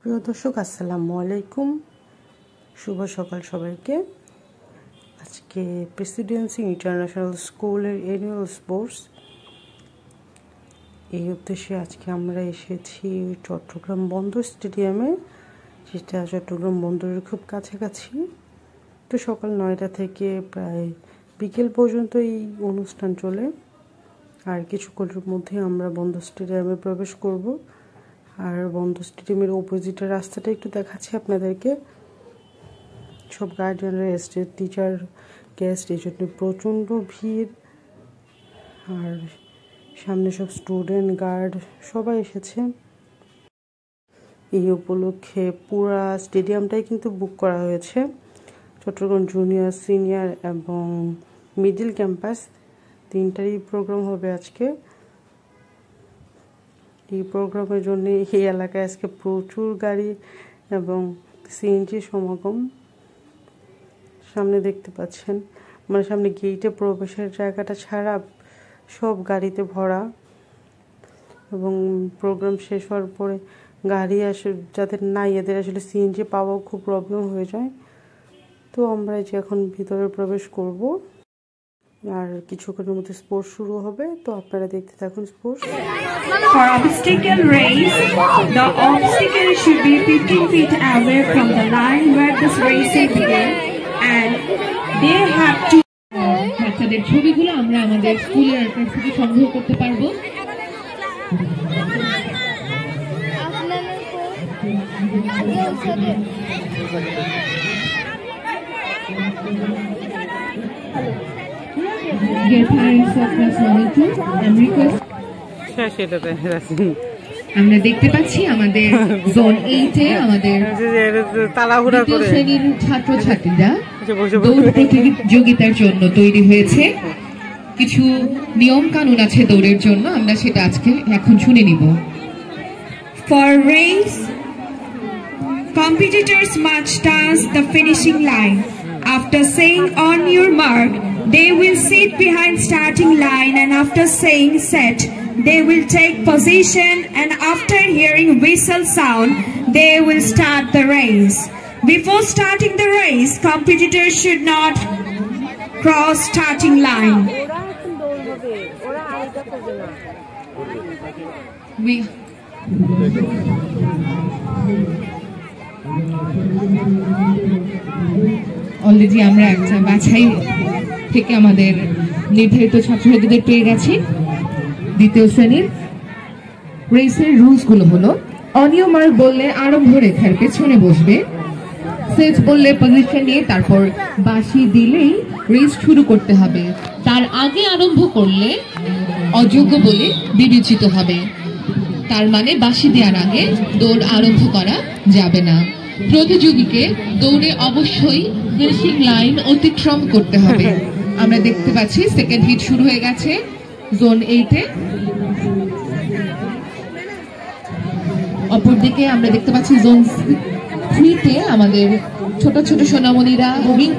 প্রিয় দর্শক, আসসালামু আলাইকুম। শুভ সকাল সবাইকে। আজকে প্রেসিডেন্সি ইন্টারন্যাশনাল স্কুলের অ্যানুয়াল স্পোর্টস, এই উদ্দেশ্যে আজকে আমরা এসেছি চট্টগ্রাম বন্দর স্টেডিয়ামে, যেটা চট্টগ্রাম বন্দরের খুব কাছাকাছি। তো সকাল 9টা থেকে প্রায় বিকেল পর্যন্ত এই অনুষ্ঠান চলে। আর কিছুক্ষণের মধ্যে আমরা বন্দর স্টেডিয়ামে প্রবেশ করব। আর বন্দর স্টেডিয়ামের অপোজিটের রাস্তাটা একটু দেখাচ্ছি আপনাদেরকে। সব গার্ডিয়ানরা এসছে, টিচার, গেস্ট, এই জন্য প্রচণ্ড ভিড়। আর সামনে সব স্টুডেন্ট, গার্ড সবাই এসেছে। এই উপলক্ষে পুরা স্টেডিয়ামটাই কিন্তু বুক করা হয়েছে। চট্টগ্রাম জুনিয়র, সিনিয়র এবং মিডল ক্যাম্পাস তিনটারই প্রোগ্রাম হবে আজকে। এই প্রোগ্রামের জন্য এই এলাকায় আজকে প্রচুর গাড়ি এবং সিএনজি সমাগম। সামনে দেখতে পাচ্ছেন, মানে সামনে গেটে প্রবেশের জায়গাটা ছাড়া সব গাড়িতে ভরা। এবং প্রোগ্রাম শেষ হওয়ার পরে গাড়ি যাদের নাই, এদের আসলে সিএনজি পাওয়াও খুব প্রবলেম হয়ে যায়। তো আমরা যে এখন ভিতরে প্রবেশ করব, আর কিছুক্ষণের মধ্যে স্পোর্টস শুরু হবে। তো আপনারা দেখতে থাকুন sports. For obstacle race, the obstacle should be 15 feet away from the line where this race will begin, and they have to. বাচ্চাদের ছবিগুলো আমরা আমাদের স্কুলের আর্কাইভ থেকে সংগ্রহ করতে পারবো। Dear parents of class 1 and 2, I'm request. আমরা দেখতে পাচ্ছি আমাদের জোন 8 এ আমাদের তাড়াহুড়া করে শ্রেণীর ছাত্রছাত্রীরা দৌড় প্রতিযোগিতার জন্য তৈরি হয়েছে। কিছু নিয়ম কানুন আছে দৌড়ের জন্য, আমরা সেটা আজকে এখন শুনে নিব। For race, competitors must touch the finishing line. After saying "on your mark," they will sit behind starting line, and after saying "set," they will take position, and after hearing whistle sound, they will start the race. Before starting the race, competitors should not cross starting line. Already আমরা একটা বাছাই থেকে আমাদের নির্ধারিত ছাত্রছাত্রীদের পেয়ে গেছি। দ্বিতীয় শ্রেণীর রেসের রুলস গুলো হলো, অন ইউর মার্ক বললে আরম্ভ রেখার পেছনে বসবে, সেট বললে পজিশন নিয়ে তারপর বাঁশি দিলেই রেস শুরু করতে হবে। তার আগে আরম্ভ করলে অযোগ্য বলে বিবেচিত হবে। তার মানে বাঁশি দেওয়ার আগে দৌড় আরম্ভ করা যাবে না। প্রতিযোগীকে দৌড়ে অবশ্যই ফিনিশিং লাইন অতিক্রম করতে হবে। আমরা দেখতে পাচ্ছি সেকেন্ড হিট শুরু হয়ে গেছে জোন 8 এ। অপরদিকে আমরা দেখতে পাচ্ছি জোন 3 তে আমাদের ছোট ছোট সোনামণিরা মুভিং।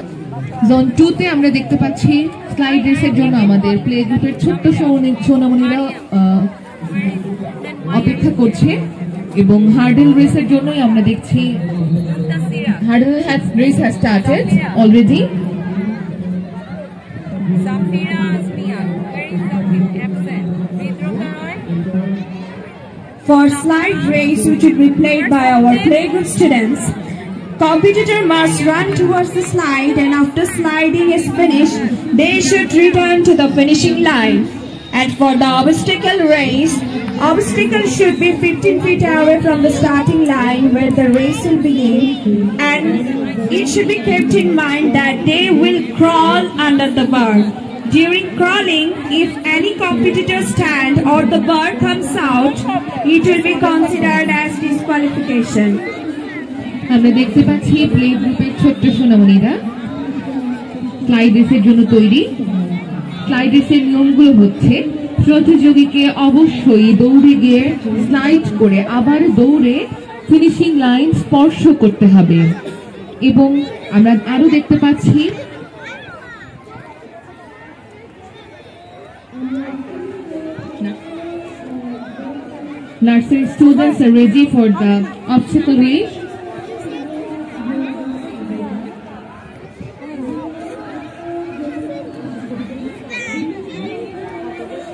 জোন 2 তে আমরা দেখতে পাচ্ছি স্লাইড রেসের জন্য আমাদের প্লে গ্রুপের ছোট্ট সোনামণিরা অপেক্ষা করছে। এবং হার্ডেল রেসের জন্যই আমরা দেখছি hurdle race has started already. For slide race, which will be played by our playgroup students, competitor must run towards the slide, and after sliding is finished, they should return to the finishing line. And for the obstacle race, obstacle should be 15 feet away from the starting line where the race will begin, and it should be kept in mind that they will crawl under the bar. During crawling, if any competitor stand or the bar comes out, it will be considered as disqualification. আমরা দেখতে পাচ্ছি play গ্রুপের ছোট্ট সোনামণিরা slide রেসের জন্য তৈরি। Slide রেসের নিয়মগুলো হচ্ছে, প্রতিযোগীকে অবশ্যই দৌড়ে গিয়ে স্লাইড করে আবার দৌড়ে ফিনিশিং লাইন স্পর্শ করতে হবে। এবং আমরা আরো দেখতে পাচ্ছি Nursery students are ready for the obstacle race.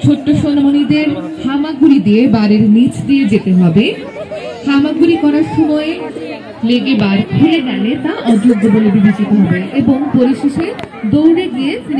ছোট্ট সোনামণিদের হামাগুড়ি দিয়ে বারের নিচ দিয়ে যেতে হবে। হামাগুড়ি করার সময় লেগে বার খুলে গেলে তা অযোগ্য বলে বিবেচিত হবে এবং পরিশেষে দৌড়ে গিয়ে